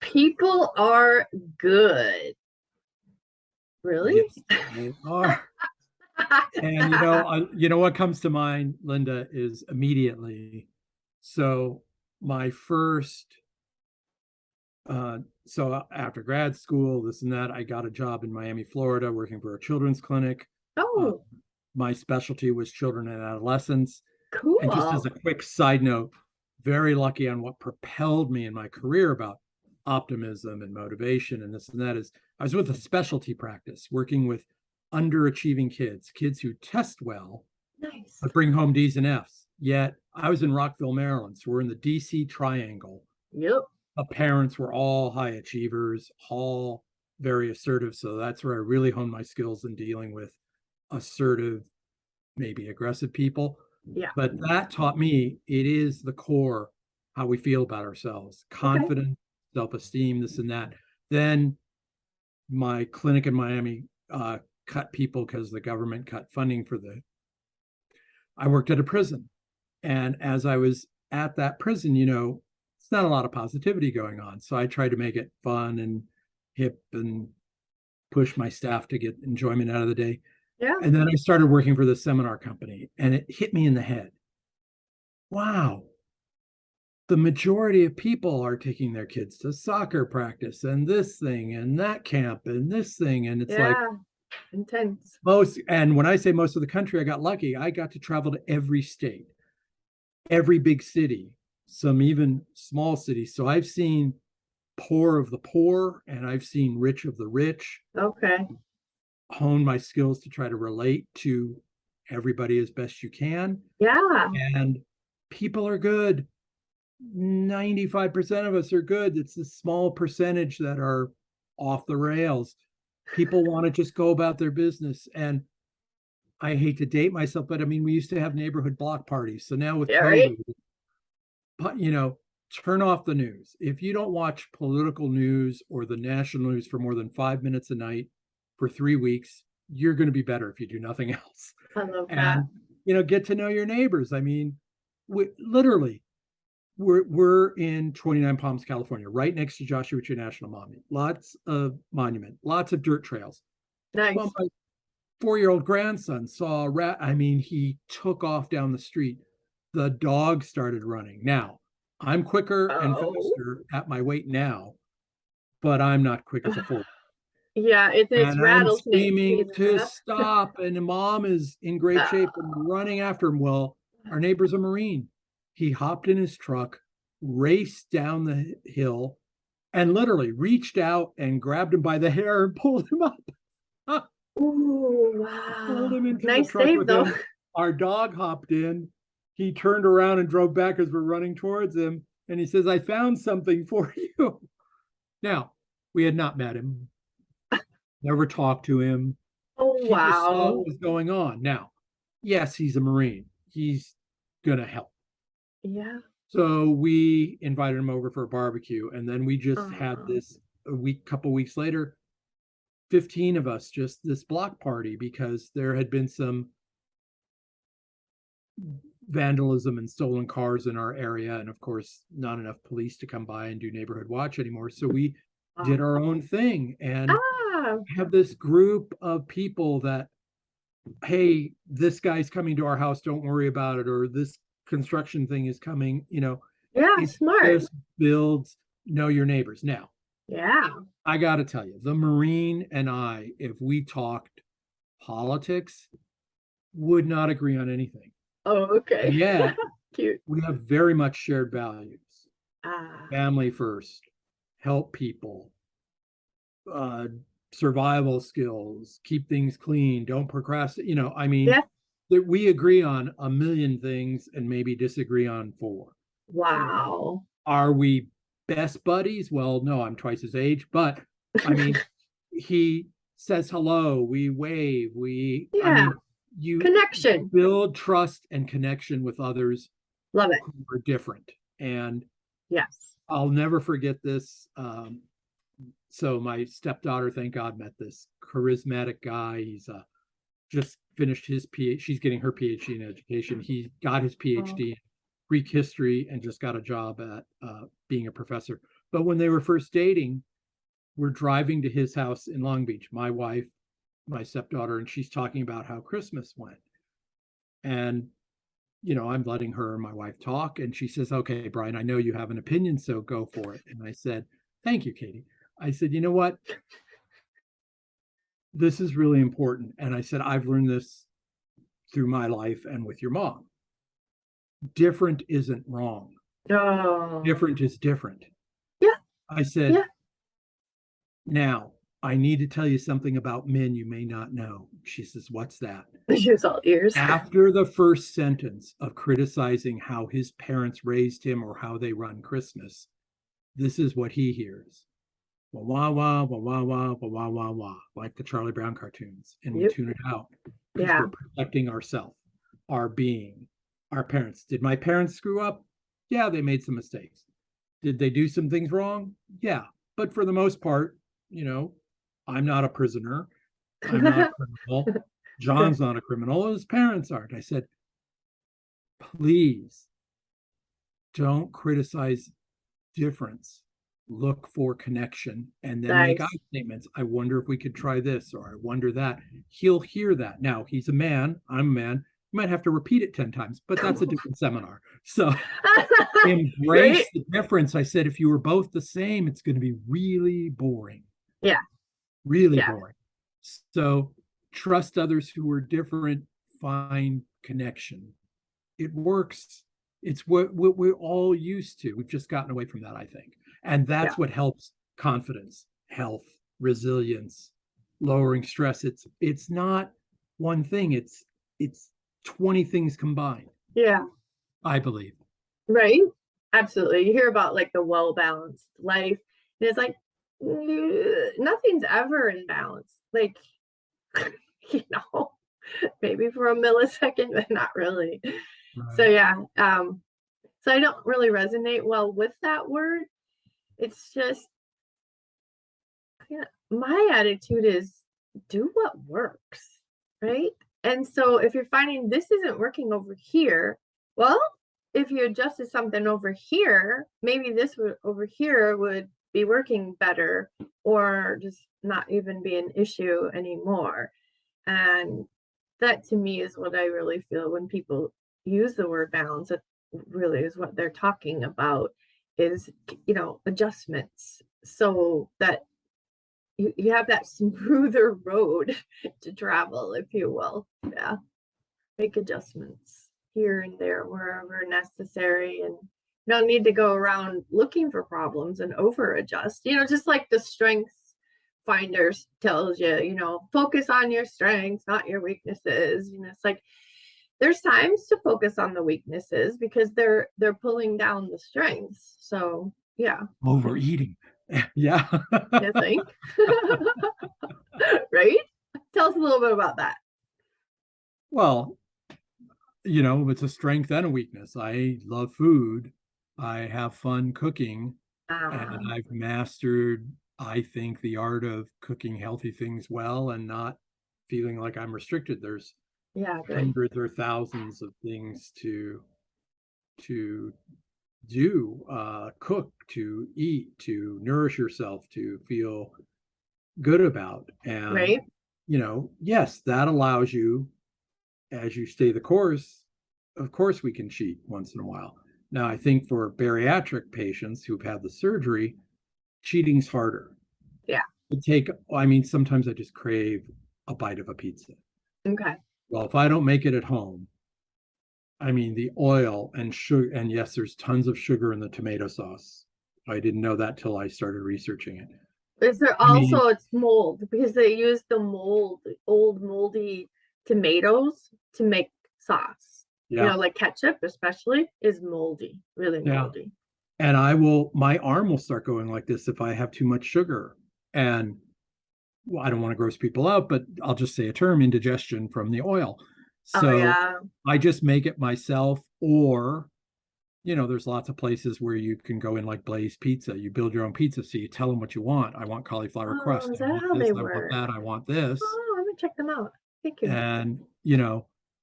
People are good. Really? Yes, they are. And you know what comes to mind, Linda, is immediately. So my first, so after grad school, this and that, I got a job in Miami, Florida, working for a children's clinic. Uh, Oh, my specialty was children and adolescents. And just as cool. a quick side note, very lucky on what propelled me in my career about optimism and motivation and this and that is I was with a specialty practice working with underachieving kids, kids who test well, Nice. but bring home D's and F's. Yet I was in Rockville, Maryland. So we're in the DC triangle. Yep. The parents were all high achievers, all very assertive. So that's where I really honed my skills in dealing with assertive, maybe aggressive people. Yeah. But that taught me it is the core how we feel about ourselves, Okay. confidence, self-esteem, this and that. Then my clinic in Miami cut people because the government cut funding for I worked at a prison. And as I was at that prison, it's not a lot of positivity going on. So I tried to make it fun and hip and push my staff to get enjoyment out of the day. Yeah. And then I started working for this seminar company and it hit me in the head. Wow, the majority of people are taking their kids to soccer practice and this thing and that camp and this thing. And it's like Yeah. Intense. and when I say most of the country, I got lucky. I got to travel to every state, every big city, some even small cities. So I've seen poor of the poor and I've seen rich of the rich, Okay. hone my skills to try to relate to everybody as best you can. Yeah. And people are good. 95% of us are good. It's a small percentage that are off the rails. People want to just go about their business. And I hate to date myself, but I mean, we used to have neighborhood block parties. So now with Yeah, right? COVID, but turn off the news. If you don't watch political news or the national news for more than 5 minutes a night for 3 weeks, you're going to be better if you do nothing else. I love that. And, get to know your neighbors. I mean, literally, we're in 29 Palms, California, right next to Joshua Tree National Monument. Lots of monument, lots of dirt trails. Nice. Well, my 4-year-old grandson saw a rat. I mean, he took off down the street. The dog started running. Now, I'm quicker and Oh. faster at my weight now, but I'm not quick as a 4. Yeah, it's And I'm rattlesnake screaming season, to huh? stop. And the mom is in great shape and running after him. Well, our neighbor's a Marine. He hopped in his truck, raced down the hill, and literally reached out and grabbed him by the hair and pulled him up. Ooh, Pulled wow. him into the Nice truck save with though. him. Our dog hopped in. He turned around and drove back as we're running towards him. And he says, I found something for you. Now, we had not met him, never talked to him. Oh, He just saw wow. what was going on. Now, yes, he's a Marine. He's going to help. Yeah. So we invited him over for a barbecue. And then we just had Oh, this couple weeks later, 15 of us, just this block party because there had been some vandalism and stolen cars in our area. And of course, not enough police to come by and do neighborhood watch anymore. So we did wow. our own thing and Ah, have this group of people that, hey, this guy's coming to our house, don't worry about it, or this construction thing is coming, yeah, it smart. just builds know your neighbors. Now, Yeah. I got to tell you, the Marine and I, if we talked politics, would not agree on anything. Oh, okay. Yet Cute. we have very much shared values. Ah, Family first, help people, uh, survival skills, keep things clean, don't procrastinate. I mean, yeah. that we agree on a million things and maybe disagree on 4. Wow. Are we best buddies? Well, no, I'm twice his age, but I mean, he says hello, we wave, I Yeah. mean, you Connection. build trust and connection with others Love it. who are different. And Yes. I'll never forget this. So my stepdaughter, thank God, met this charismatic guy. He's just finished his PhD. She's getting her PhD in education. He got his Oh, PhD in Greek history and just got a job at being a professor. But when they were first dating, we're driving to his house in Long Beach, my wife, my stepdaughter, and she's talking about how Christmas went. And, I'm letting her and my wife talk. And she says, okay, Brian, I know you have an opinion, so go for it. And I said, thank you, Katie. I said, you know what? This is really important. And I said, I've learned this through my life and with your mom. Different isn't wrong. Oh. Different is different. Yeah. I said, Yeah. now I need to tell you something about men you may not know. She says, what's that? She was all ears. After the first sentence of criticizing how his parents raised him or how they run Christmas, this is what he hears. Wah, wah, wah, wah, wah, wah, wah, wah, wah, like the Charlie Brown cartoons. And we tune it out because we're protecting ourselves, our being, our parents. Did my parents screw up? Yeah, they made some mistakes. Did they do some things wrong? Yeah. But for the most part, I'm not a prisoner. I'm not a criminal. John's not a criminal. His parents aren't. I said, please don't criticize difference. Look for connection and then make eye statements. I wonder if we could try this, or I wonder that. He'll hear that. Now, he's a man. I'm a man. You might have to repeat it 10 times, but that's a different seminar. So embrace the difference. I said, if you were both the same, it's going to be really boring. Yeah. Really boring. So trust others who are different, find connection. It works. It's what we're all used to. We've just gotten away from that, I think. And that's what helps confidence, health, resilience, lowering stress. It's not one thing. It's 20 things combined. Yeah. I believe. Right. Absolutely. You hear about like the well-balanced life, and it's like nothing's ever in balance. Like, maybe for a millisecond, but not really. Right. So yeah. So I don't really resonate well with that word. It's just, my attitude is do what works, right? And so if you're finding this isn't working over here, well, if you adjusted something over here, maybe this over here would be working better, or just not even be an issue anymore. And that to me is what I really feel when people use the word balance. It really is what they're talking about, is adjustments, so that you have that smoother road to travel, if you will. Yeah. Make adjustments here and there wherever necessary, and you don't need to go around looking for problems and over adjust. Just like the strengths finders tells you, focus on your strengths, not your weaknesses. It's like there's times to focus on the weaknesses because they're pulling down the strengths. So yeah. Overeating. Yeah. You think? Right? Tell us a little bit about that. Well, it's a strength and a weakness. I love food. I have fun cooking. And I've mastered, I think, the art of cooking healthy things well and not feeling like I'm restricted. There's hundreds or thousands of things to do, cook, to eat, to nourish yourself, to feel good about. And, yes, that allows you, as you stay the course, of course we can cheat once in a while. Now, I think for bariatric patients who've had the surgery, cheating's harder. Yeah. Sometimes I just crave a bite of a pizza. Okay. Well, if I don't make it at home, the oil and sugar, and yes, there's tons of sugar in the tomato sauce. I didn't know that till I started researching it. Is there also it's mold, because they use the old moldy tomatoes to make sauce. Yeah. Like ketchup especially is moldy, really moldy. And my arm will start going like this if I have too much sugar. And I don't want to gross people out, but I'll just say a term: indigestion from the oil. So I just make it myself, or, there's lots of places where you can go in, like Blaze Pizza. You build your own pizza. So you tell them what you want. I want cauliflower crust. Is that how they work? I want that. I want this. Oh, let me check them out. Thank you. And,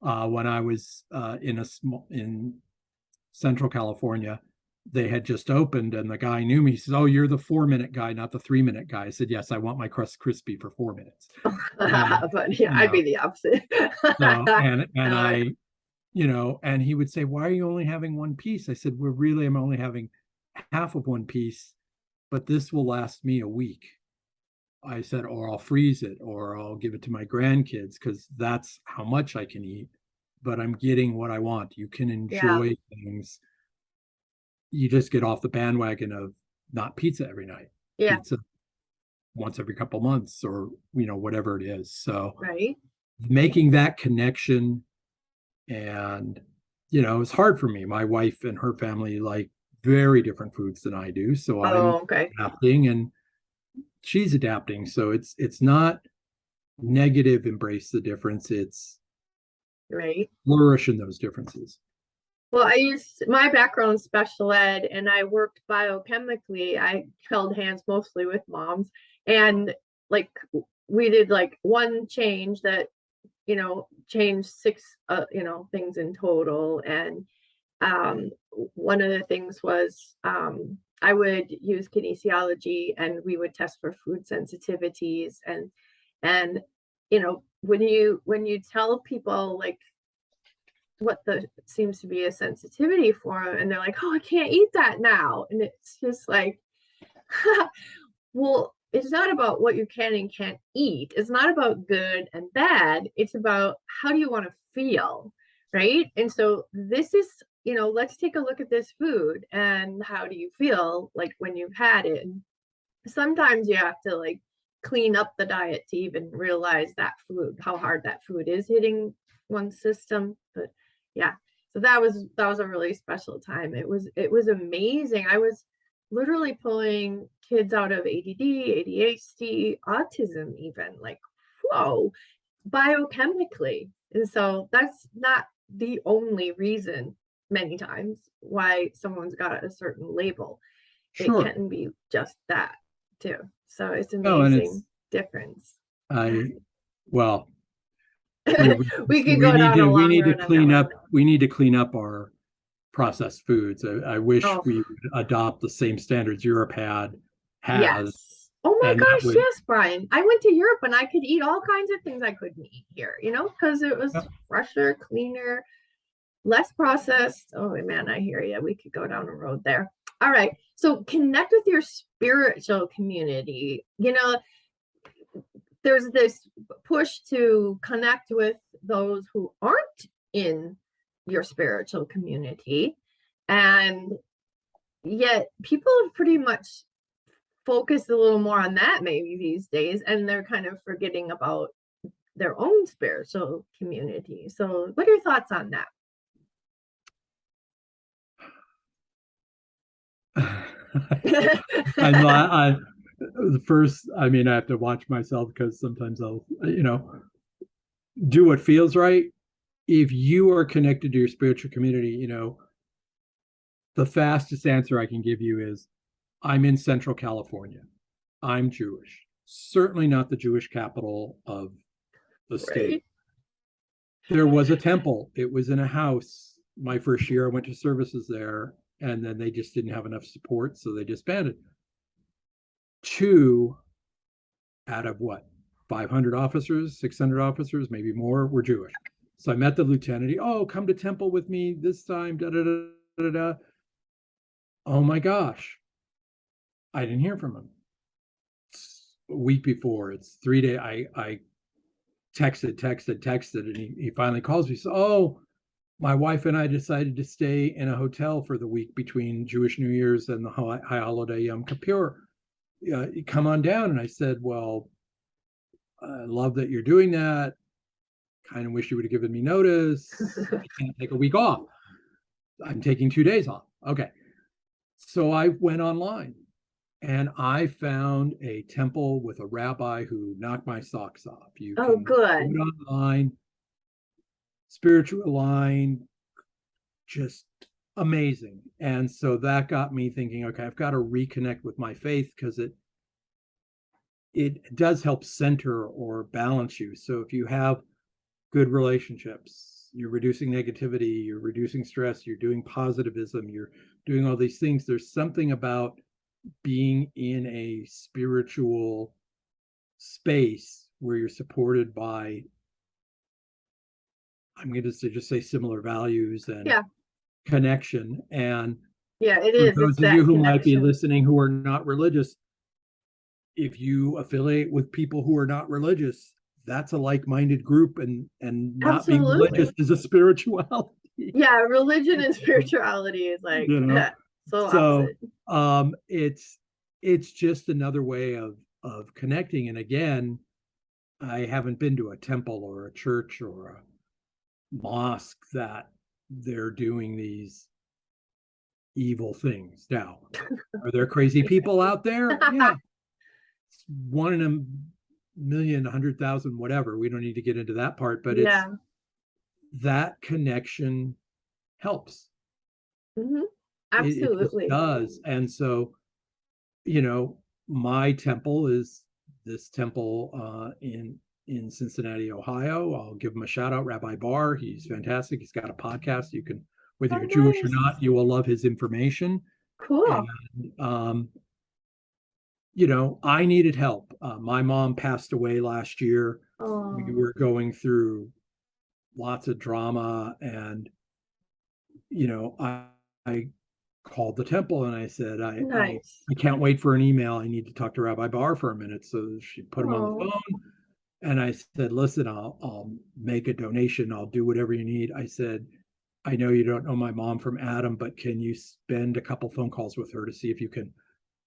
when I was in Central California, they had just opened, and the guy knew me. He says, "Oh, you're the 4-minute guy, not the 3-minute guy." I said, "Yes, I want my crust crispy for 4 minutes." And But yeah, you I'd know, be the opposite. so and I like, I, and he would say, "Why are you only having one piece?" I said, "Well, really, I'm only having half of one piece, but this will last me a week." I said, "Or I'll freeze it, or I'll give it to my grandkids, because that's how much I can eat. But I'm getting what I want. You can yeah, enjoy things. You just get off the bandwagon of not pizza every night, yeah, pizza once every couple months, or whatever it is." So right. making that connection, and it's hard for me. My wife and her family like very different foods than I do, so I'm Oh, okay, adapting, and she's adapting. So it's not negative, embrace the difference. It's right. flourish in those differences. Well, I used my background special ed and I worked biochemically. I held hands mostly with moms, and like we did like one change that, changed six, things in total. And one of the things was I would use kinesiology and we would test for food sensitivities. And when you tell people like what the seems to be a sensitivity for them, and they're like, "Oh, I can't eat that now," and it's just like, well, it's not about what you can and can't eat. It's not about good and bad. It's about how do you want to feel, right? And so this is, let's take a look at this food and how do you feel like when you've had it. And sometimes you have to like clean up the diet to even realize that food, how hard that food is hitting one's system. But yeah, so that was a really special time. It was amazing. I was literally pulling kids out of ADD, ADHD, autism, even like, whoa, biochemically. And so that's not the only reason many times why someone's got a certain label. It Sure. can be just that too. So it's No, and it's amazing difference. I well, we We could go down a we long need to road on that clean one. up our processed foods. I wish Oh, we would adopt the same standards Europe has, yes. Oh my and that gosh, would. yes, Brian. I went to Europe and I could eat all kinds of things I couldn't eat here, because it was fresher, cleaner, less processed. Oh man, I hear you. We could go down a road there. All right. So connect with your spiritual community. There's this push to connect with those who aren't in your spiritual community. And yet people have pretty much focused a little more on that maybe these days, and they're kind of forgetting about their own spiritual community. So what are your thoughts on that? I'm not. The first. I mean, I have to watch myself, because sometimes I'll, do what feels right. If you are connected to your spiritual community, the fastest answer I can give you is, I'm in Central California. I'm Jewish. Certainly not the Jewish capital of the state. Right. There was a temple. It was in a house. My first year, I went to services there, and then they just didn't have enough support, so they disbanded. 2 out of what, 500 officers, 600 officers, maybe more, were Jewish. So I met the lieutenant. Oh, come to temple with me this time. Da da da da da. Oh my gosh, I didn't hear from him. It's a week before. It's 3 days. I texted, and he finally calls me. So, oh, my wife and I decided to stay in a hotel for the week between Jewish New Year's and the high holiday Yom Kippur. Come on down. And I said, well, I love that you're doing that. Kind of wish you would have given me notice. I can't take a week off. I'm taking 2 days off. Okay. So I went online and I found a temple with a rabbi who knocked my socks off. You Oh, can do good. it online, spiritual line, just amazing. And so that got me thinking, okay, I've got to reconnect with my faith, because it does help center or balance you. So if you have good relationships, you're reducing negativity, you're reducing stress, you're doing positivism, you're doing all these things. There's something about being in a spiritual space where you're supported by, I'm going to just say similar values and connection. And yeah, it for is. those It's of you that who might be connection. listening who are not religious, if you affiliate with people who are not religious, that's a like-minded group, and not being religious Absolutely. is a spirituality. Yeah, religion and spirituality is like You know, so so opposite. it's just another way of connecting. And again, I haven't been to a temple or a church or a mosque that they're doing these evil things. Now, are there crazy people out there? Yeah. It's one in a million, 100,000, whatever. We don't need to get into that part, but it's Yeah. that connection helps. Hmm. It just Absolutely. does. And so, you know, my temple is this temple in Cincinnati, Ohio. I'll give him a shout out, Rabbi Bar. He's fantastic. He's got a podcast. You can, whether Oh, you're Jewish or nice. not, you will love his information. And Cool. you know, I needed help. My mom passed away last year. We Oh, were going through lots of drama, and you know, I called the temple and I said, nice. I can't wait for an email. I need to talk to Rabbi Bar for a minute. So she put him on the Oh, phone, and I said, listen, I'll make a donation. I'll do whatever you need. I said, I know you don't know my mom from Adam, but can you spend a couple phone calls with her to see if you can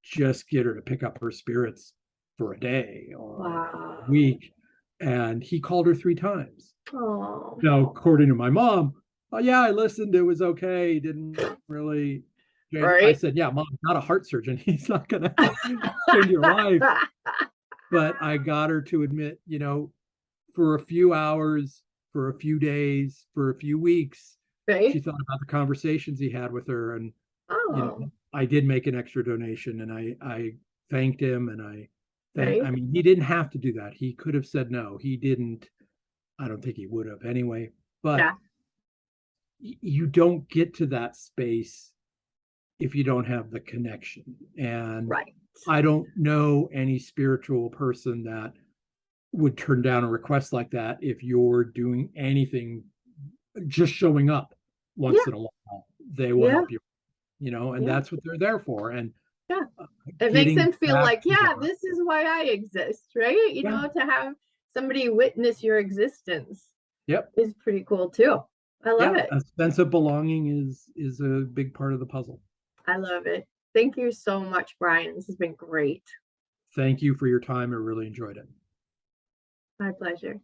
just get her to pick up her spirits for a day or a wow. week? And he called her 3 times. Oh, Now, according to my mom, oh yeah, I listened. It was okay. Didn't really. I right. said, yeah, mom, not a heart surgeon. He's not going to change your life. But I got her to admit, you know, for a few hours, for a few days, for a few weeks, she Right. thought about the conversations he had with her. And, you Oh, know, I did make an extra donation, and I thanked him, and I right. mean, he didn't have to do that. He could have said no. He didn't. I don't think he would have anyway. But Yeah. you don't get to that space if you don't have the connection. And Right. I don't know any spiritual person that would turn down a request like that if you're doing anything, just showing up once Yeah. in a while. They will Yeah. help you, you know, and Yeah. that's what they're there for. And Yeah. It makes getting them feel back like, to yeah, that. this is why I exist, right? Yeah. To have somebody witness your existence Yep. is pretty cool too. I love Yeah. it. A sense of belonging is a big part of the puzzle. I love it. Thank you so much, Brian. This has been great. Thank you for your time. I really enjoyed it. My pleasure.